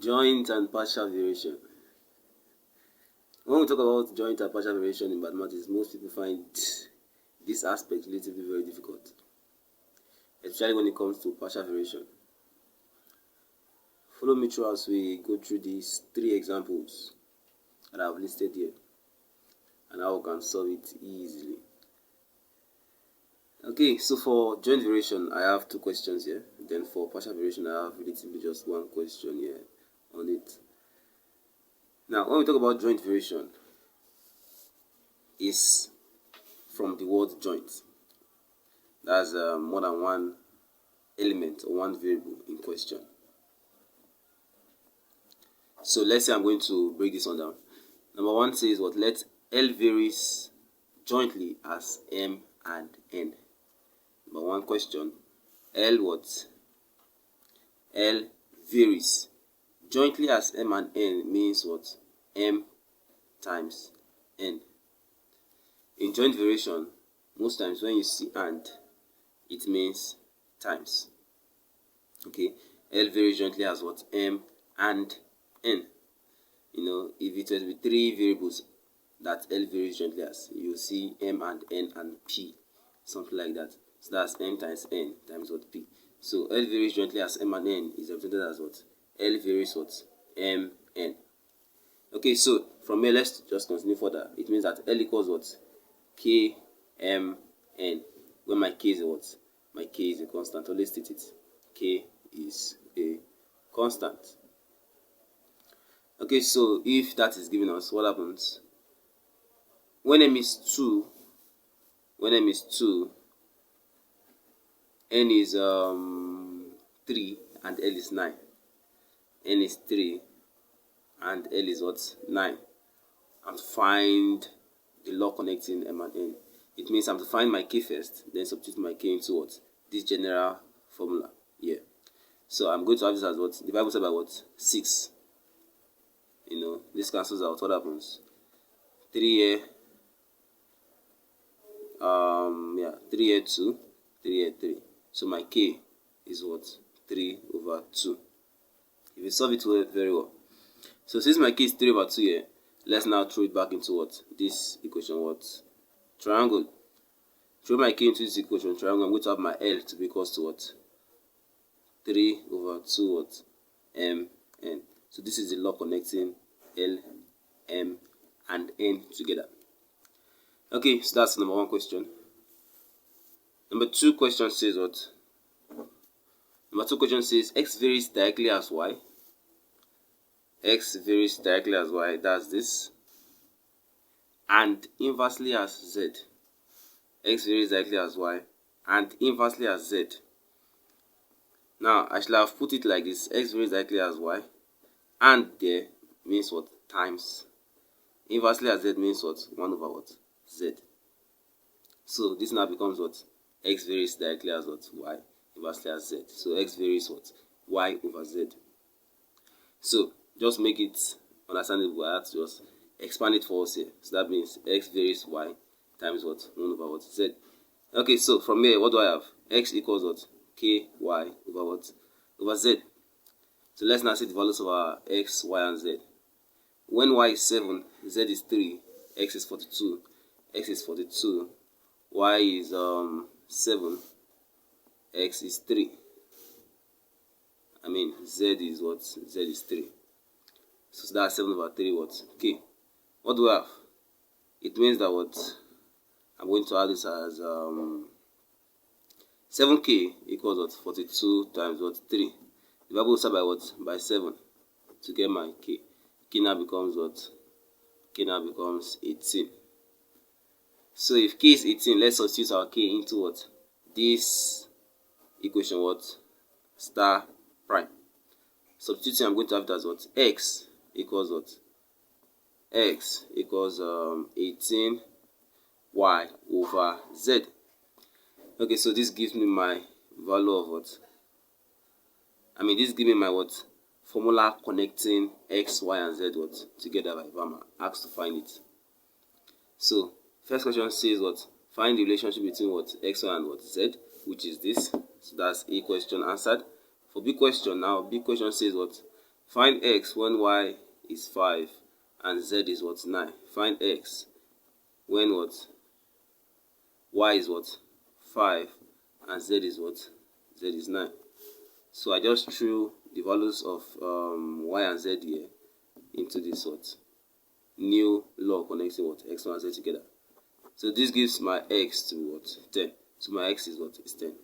Joint and partial variation. When we talk about joint and partial variation in mathematics, most people find this aspect relatively very difficult, especially when it comes to partial variation. Follow me through as we go through these 3 examples that I've listed here and how we can solve it easily. Okay, so for joint variation, I have 2 questions here. Then for partial variation, I have relatively just 1 question here on it. Now, when we talk about joint variation, is from the word joint. That's more than one element or one variable in question. So let's say I'm going to break this one down. Number 1 says what? Let L varies jointly as M and N. Number 1 question. L what? L varies jointly as M and N means what? M times N. In joint variation, most times when you see and, it means times. Okay, L varies jointly as what? M and N. You know, if it was with 3 variables that L varies jointly as, you see M and N and P, something like that. So that's M times N times what? P. So L varies jointly as M and N is represented as what? L varies what? M, N. Okay, so from here, let's just continue further. It means that L equals what? K, M, N. When my K is what? My K is a constant. Always state it. K is a constant. Okay, so if that is given us, what happens? When M is 2, N is 3 and L is 9. N is 3 and L is what? 9. I'm to find the law connecting M and N. It means I'm to find my K first, then substitute my K into what? This general formula here. So I'm going to have this as what? Divided by what? 6. You know, this cancels out. What happens? 3 here. 3 here 2, 3 here 3. So my K is what? 3 over 2. If you solve it very well. So since my K is 3 over 2 here, let's now throw it back into what? This equation, what? Triangle. Throw my K into this equation, triangle. I'm going to have my L to be equals to what? 3 over 2 what? M, N. So this is the law connecting L, M, and N together. Okay, so that's number 1 question. Number 2 question says what? Number 2 question says X varies directly as Y. X varies directly as Y, that's this. And inversely as Z. X varies directly as Y and inversely as Z. Now, I should have put it like this. X varies directly as Y. And there means what? Times. Inversely as Z means what? 1 over what? Z. So this now becomes what? X varies directly as what? Y. Inversely as Z. So X varies what? Y over Z. So just make it understandable. I have to just expand it for us here. So that means X varies Y times what? 1 over what? Z. Okay, so from here, what do I have? X equals what? K, Y over what? Over Z. So let's now see the values of our X, Y, and Z. When Y is 7, Z is 3, X is 42, X is 42, Y is 7, X is 3. I mean, Z is what? Z is 3. So that's 7 over 3 what? K. What do we have? It means that what? I'm going to add this as 7K equals what? 42 times what? 3. Divide both sides by what? By 7 to get my K. K now becomes what? K now becomes 18. So if K is 18, let's substitute our K into what? This equation what? Star prime. Substituting, I'm going to have it as what? X equals what? X equals 18 Y over Z. Okay, so this gives me my value of what? I mean, this gives me my what? Formula connecting X, Y, and Z what? Together by Vama. Asked to find it. So, first question says what? Find the relationship between what? X, Y, and what? Z, which is this. So that's A question answered. For B question now, B question says what? Find x when y is 5 and z is what? 9. Find x when what? Y is what? 5 and z is what? Z is 9. So I just threw the values of y and z here into this what? New law connecting what? X1 and z together. So this gives my x to what? 10. So my x is what? Is 10.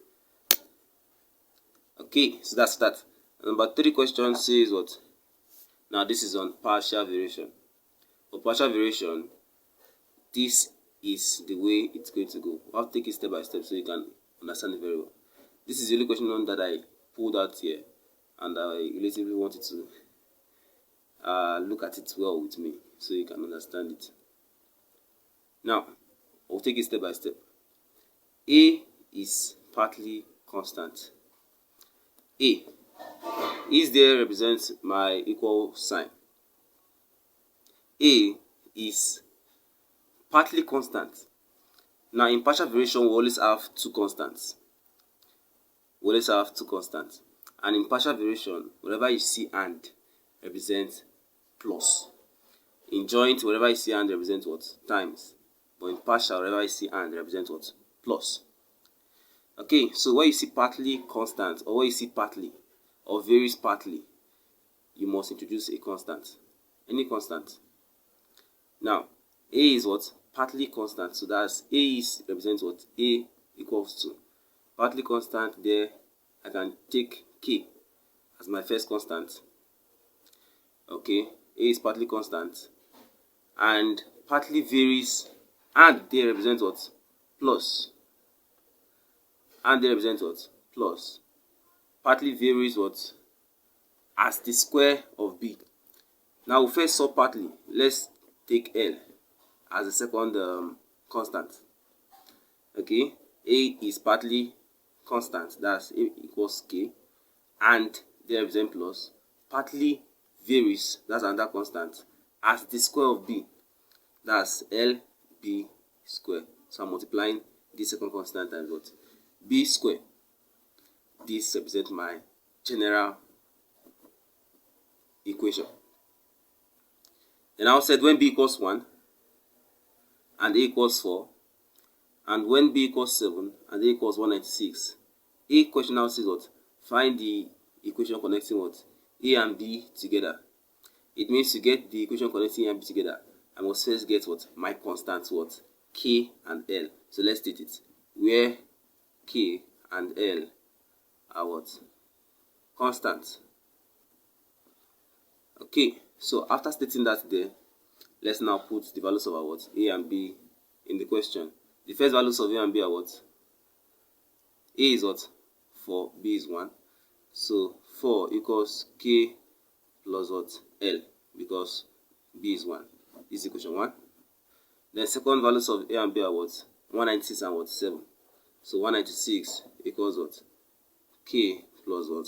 Okay, so that's that. Number 3 question says what? Now this is on partial variation. For partial variation, this is the way it's going to go. I'll take it step by step so you can understand it very well. This is the only question that I pulled out here, and I relatively wanted to look at it well with me so you can understand it. Now, I'll take it step by step. A is partly constant. A is there represents my equal sign. A is partly constant. Now in partial variation we always have two constants. And in partial variation, wherever you see and represents plus. In joint, wherever you see and represents what? Times. But in partial, wherever you see and represents what? Plus. Okay, so where you see partly constant, or where you see partly, or varies partly, you must introduce a constant. Any constant. Now, A is what? Partly constant. So that's A is represents what? A equals to. Partly constant there, I can take K as my first constant. Okay, A is partly constant. And partly varies, and they represent what? Plus. And they represent what? Plus. Partly varies what? As the square of B. Now we first saw partly. Let's take L as the second constant. Okay, A is partly constant, that's A equals K, and they represent plus. Partly varies, that's another constant, as the square of B, that's LB square. So I'm multiplying this second constant times what? B square. This represents my general equation. Then I said when B equals 1 and A equals 4, and when B equals 7 and A equals 196, A question now says what? Find the equation connecting what? A and B together. It means to get the equation connecting A and B together, I must first get what? My constants what? K and L. So let's state it. Where K and L are what? Constants. Okay, so after stating that there, let's now put the values of our what? A and B in the question. The first values of A and B are what? A is what? 4, B is 1. So 4 equals K plus what? L, because B is 1. This is equation 1. Then second values of A and B are what? 196 and what? 7. So 196 equals what? K plus what?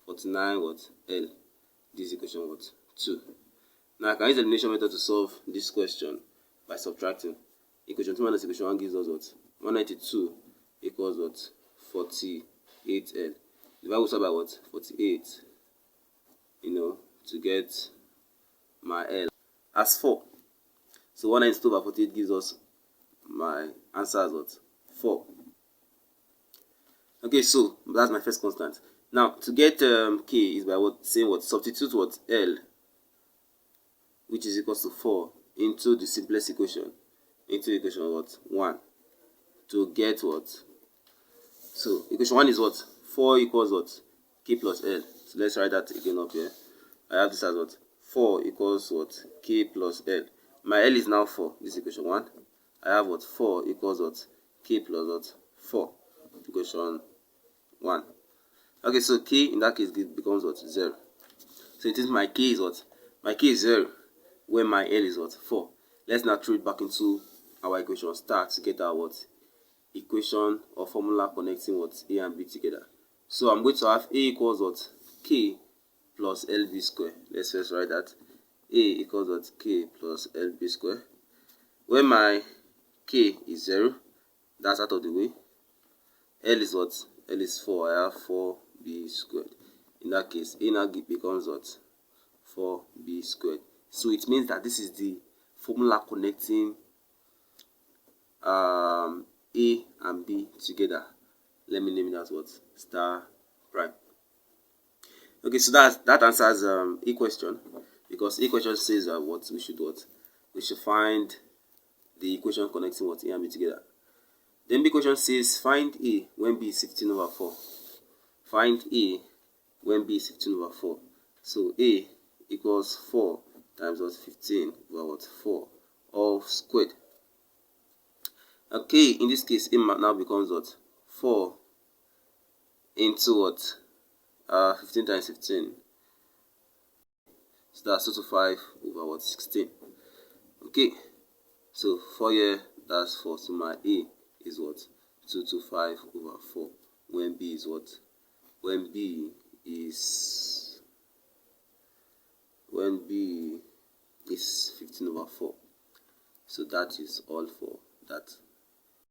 49 what? L. This is equation what? 2. Now I can use the elimination method to solve this question by subtracting. Equation 2 minus equation 1 gives us what? 192 equals what? 48L. Divide will solve by what? 48. To get my L as 4. So 192 over 48 gives us my answer as what? 4. Okay, so that's my first constant. Now to get K is by what? Saying what? Substitute what? L, which is equals to 4, into the simplest equation, into equation what? 1, to get what? So equation 1 is what? 4 equals what? K plus L. So let's write that again up here. I have this as what? 4 equals what? K plus L. My L is now 4. This is equation 1. I have what? 4 equals what? K plus what? 4. Equation 1. Okay, so K in that case becomes what? 0. So it is my K is what? My K is 0, where my L is what? 4. Let's now throw it back into our equation start to get our what? Equation or formula connecting what? A and B together. So I'm going to have A equals what? K plus LB square. Let's first write that. A equals what? K plus LB square. Where my K is 0, that's out of the way. L is what? L is 4. I have 4B squared. In that case, A now becomes what? 4b squared. So it means that this is the formula connecting A and B together. Let me name it as what? Star prime. Okay, so that answers A question, because A question says what we should find the equation connecting what A and B together. Then B question says find A when B is 16 over 4. Find A when B is 16 over 4. So A equals 4 times what? 15 over what? 4 all squared. Okay, in this case A now becomes what? 4 into what? 15 times 15. So that's 2 to 5 over what? 16. Okay, so 4 here, that's 4. So my A is what? 2 to 5 over 4. When B is what? When B is 15 over 4. So that is all for that.